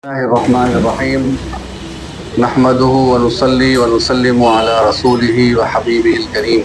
Bismillahirrahmanirrahim. Nahmaduhu wa nusalli wa nusallimu ala rasulihi wa habibihil kareem.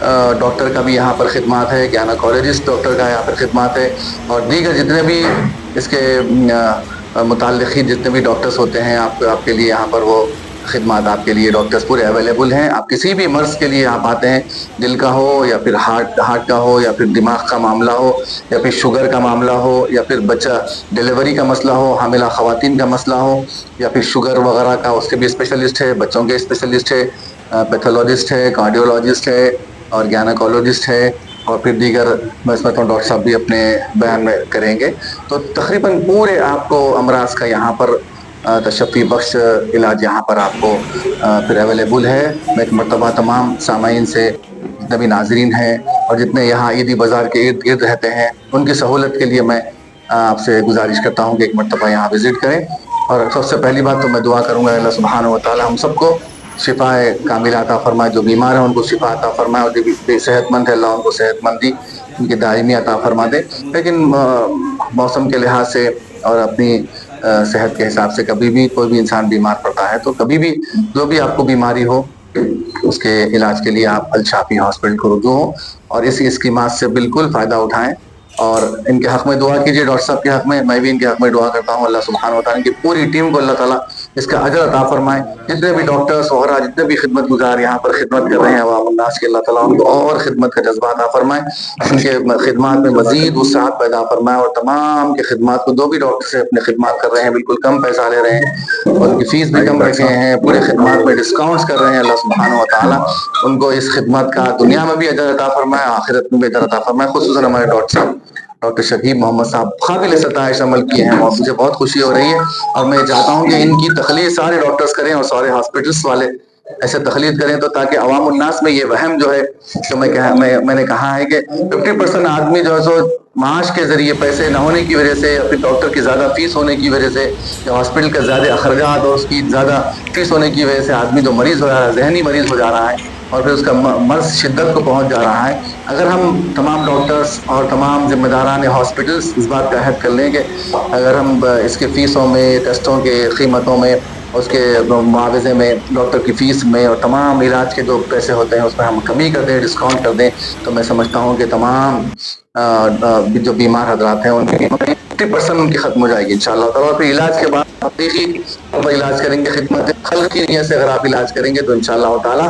Doctor کا بھی یہاں پر خدمات ہے، گائنیکولوجسٹ ڈاکٹر کا یہاں پر خدمات ہے، اور دیگر جتنے بھی اس کے متعلقین جتنے بھی ڈاکٹرز ہوتے ہیں، آپ کے لیے یہاں پر وہ خدمات آپ کے لیے ڈاکٹرز پورے اویلیبل ہیں۔ آپ کسی بھی مرض کے لیے آپ آتے ہیں، دل کا ہو یا پھر ہارٹ کا ہو یا پھر دماغ کا معاملہ ہو یا پھر شوگر کا معاملہ ہو یا پھر بچہ ڈیلیوری کا مسئلہ ہو، حاملہ خواتین کا مسئلہ ہو یا پھر شوگر وغیرہ کا، اس کے بھی اسپیشلسٹ ہے، بچوں کے اسپیشلسٹ ہے، پیتھولوجسٹ ہے، کارڈیولوجسٹ ہے اور گائنیکولوجسٹ ہے، اور پھر دیگر میں سمجھتا ہوں ڈاکٹر صاحب بھی اپنے بیان میں کریں گے۔ تو تقریباً پورے آپ کو امراض کا یہاں پر تشفی بخش علاج یہاں پر آپ کو پھر اویلیبل ہے۔ میں ایک مرتبہ تمام سامعین سے، جتنے بھی ناظرین ہیں اور جتنے یہاں عیدی بازار کے ارد گرد رہتے ہیں، ان کی سہولت کے لیے میں آپ سے گزارش کرتا ہوں کہ ایک مرتبہ یہاں وزٹ کریں۔ اور سب سے پہلی بات تو میں دعا کروں گا اللہ سبحانہ و تعالی ہم سب کو شفا کاملہ عطا فرمائے، جو بیمار ہیں ان کو شفا عطا فرمائے، اور جو صحت مند ہے اللہ ان کو صحت مندی ان کی دائمی عطا فرما دے۔ لیکن موسم کے لحاظ سے اور اپنی صحت کے حساب سے کبھی بھی کوئی بھی انسان بیمار پڑتا ہے، تو کبھی بھی جو بھی آپ کو بیماری ہو اس کے علاج کے لیے آپ الشافی ہاسپٹل کو رجوع ہوں اور اس اسکیمات سے بالکل فائدہ اٹھائیں، اور ان کے حق میں دعا کیجیے، ڈاکٹر صاحب کے حق میں بھی ان کے حق میں دعا کرتا ہوں۔ اللہ سبحانہ و تعالیٰ کی پوری ٹیم کو اللہ تعالیٰ اس کا اجر عطا فرمائے۔ جتنے بھی ڈاکٹرز وغیرہ جتنے بھی خدمت گزار یہاں پر خدمت کر رہے ہیں عوام الناس کے، اللہ تعالیٰ ان کو اور خدمت کا جذبہ عطا فرمائے، ان کے خدمات میں مزید وسعت پیدا فرمائے، اور تمام کے خدمات کو جو بھی ڈاکٹر سے اپنے خدمات کر رہے ہیں بالکل کم پیسہ لے رہے ہیں، ان کی فیس بھی کم رکھے ہیں، پورے خدمات میں ڈسکاؤنٹس کر رہے ہیں، اللہ سبحانہ و تعالیٰ ان کو اس خدمت کا دنیا میں بھی اجر عطا فرمائے، آخرت میں بھی اجر عطا فرمائے۔ خصوصاً ہمارے ڈاکٹر صاحب ڈاکٹر شکیب محمد صاحب قابل ستائش عمل کیے ہیں، اور مجھے بہت خوشی ہو رہی ہے، اور میں چاہتا ہوں کہ ان کی تخلیق سارے ڈاکٹرز کریں اور سارے ہاسپٹلس والے ایسے تخلیق کریں، تو تاکہ عوام الناس میں یہ وہم جو ہے، تو میں نے کہا ہے کہ 50% آدمی جو ہے سو معاش کے ذریعے پیسے نہ ہونے کی وجہ سے یا پھر ڈاکٹر کی زیادہ فیس ہونے کی وجہ سے یا ہاسپٹل کا زیادہ اخراجات اور اس کی زیادہ فیس ہونے کی وجہ سے آدمی جو مریض ہو جا رہا ہے، ذہنی مریض ہو جا رہا ہے، اور پھر اس کا مرض شدت کو پہنچ جا رہا ہے۔ اگر ہم تمام ڈاکٹرز اور تمام ذمہ داران ہاسپٹلس اس بات کا عہد کر لیں کہ اگر ہم اس کے فیسوں میں، ٹیسٹوں کے قیمتوں میں، اس کے معاوضے میں، ڈاکٹر کی فیس میں اور تمام علاج کے جو پیسے ہوتے ہیں اس میں ہم کمی کر دیں، ڈسکاؤنٹ کر دیں، تو میں سمجھتا ہوں کہ تمام جو بیمار حضرات ہیں ان کی 50% ان کی ختم ہو جائے گی انشاءاللہ تعالیٰ۔ پھر علاج کے بعد حقیقی علاج کریں گے، خدمت خلق کی نیت سے اگر آپ علاج کریں گے تو انشاءاللہ تعالیٰ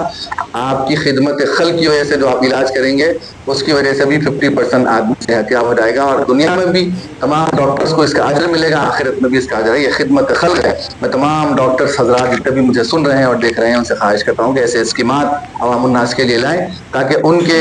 آپ کی خدمت خلق کی وجہ سے جو آپ علاج کریں گے اس کی وجہ سے بھی 50% آدمی صحتیاب ہو جائے گا، اور دنیا میں بھی تمام ڈاکٹرز کو اس کا اجر ملے گا، آخرت میں بھی اس کا اجر ہے۔ یہ خدمت خلق ہے۔ میں تمام ڈاکٹرز حضرات جتنے بھی مجھے سن رہے ہیں اور دیکھ رہے ہیں ان سے خواہش کرتا ہوں کہ ایسے اسکیمات عوام الناس کے لیے لائیں، تاکہ ان کے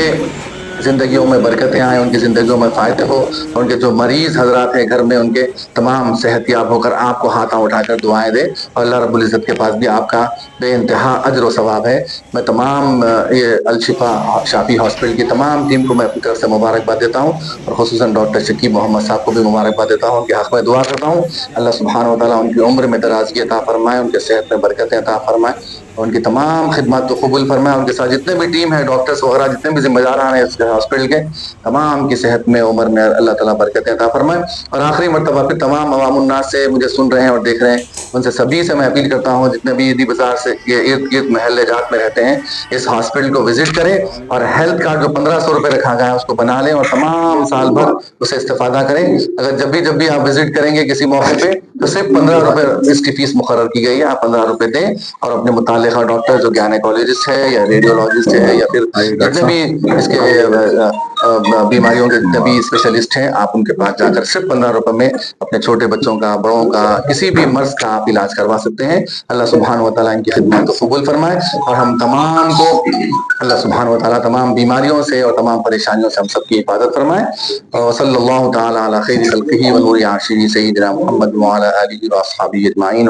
زندگیوں میں برکتیں آئیں، ان کی زندگیوں میں فائدے ہو، اور ان کے جو مریض حضرات ہیں گھر میں ان کے تمام صحت یاب ہو کر آپ کو ہاتھاں اٹھا کر دعائیں دیں، اور اللہ رب العزت کے پاس بھی آپ کا بے انتہا اجر و ثواب ہے۔ میں تمام یہ الشفا شافی ہاسپٹل کی تمام ٹیم کو میں اپنی طرف سے مبارکباد دیتا ہوں، اور خصوصاً ڈاکٹر شکیب محمد صاحب کو بھی مبارکباد دیتا ہوں، ان کے حق میں دعا کرتا ہوں اللہ سبحانہ و تعالیٰ ان کی عمر میں درازگی عطا فرمائے، ان کے صحت میں برکتیں عطا فرمائے، اور ان کی تمام خدمات کو قبول فرمائے، ان کے ساتھ جتنے بھی ٹیم ہے، ڈاکٹرز وغیرہ جتنے بھی ذمہ داران ہیں اس ہاسپٹل کے، تمام کی صحت میں عمر میں اللہ تعالیٰ برکتیں عطا فرمائے۔ اور آخری مرتبہ پھر تمام عوام الناس سے مجھے سن رہے ہیں اور دیکھ رہے ہیں ان سے سبھی سے میں اپیل کرتا ہوں جتنے بھی عیدی بازار سے یہ ارد گرد محلے جات میں رہتے ہیں، اس ہاسپٹل کو وزٹ کریں، اور ہیلتھ کارڈ جو 1500 روپے رکھا گیا ہے اس کو بنا لیں اور تمام سال بھر اسے استفادہ کریں۔ اگر جب بھی آپ وزٹ کریں گے کسی موقع پہ تو صرف 15 روپے اس کی فیس مقرر کی گئی ہے، آپ 15 روپے دیں، اور اپنے متعلقہ ڈاکٹر جو گائنیکولوجسٹ ہے یا ریڈیولوجسٹ ہے یا پھر جتنے بھی اس کے بیماریوں کے جتنے بھی اسپیشلسٹ ہیں، آپ ان کے پاس جا کر صرف 15 روپے میں اپنے چھوٹے بچوں کا، بڑوں کا، کسی بھی مرض کا آپ علاج کروا سکتے ہیں۔ اللہ سبحانہ و تعالیٰ ان کی خدمات کو قبول فرمائے، اور ہم تمام کو اللہ سبحانہ و تعالیٰ تمام بیماریوں سے اور تمام پریشانیوں سے ہم سب کی حفاظت فرمائے۔ صلی اللہ تعالیٰ علی خیر خلقہ ونور عرشہ سیدنا محمد وعلی آلہ واصحابہ اجمعین۔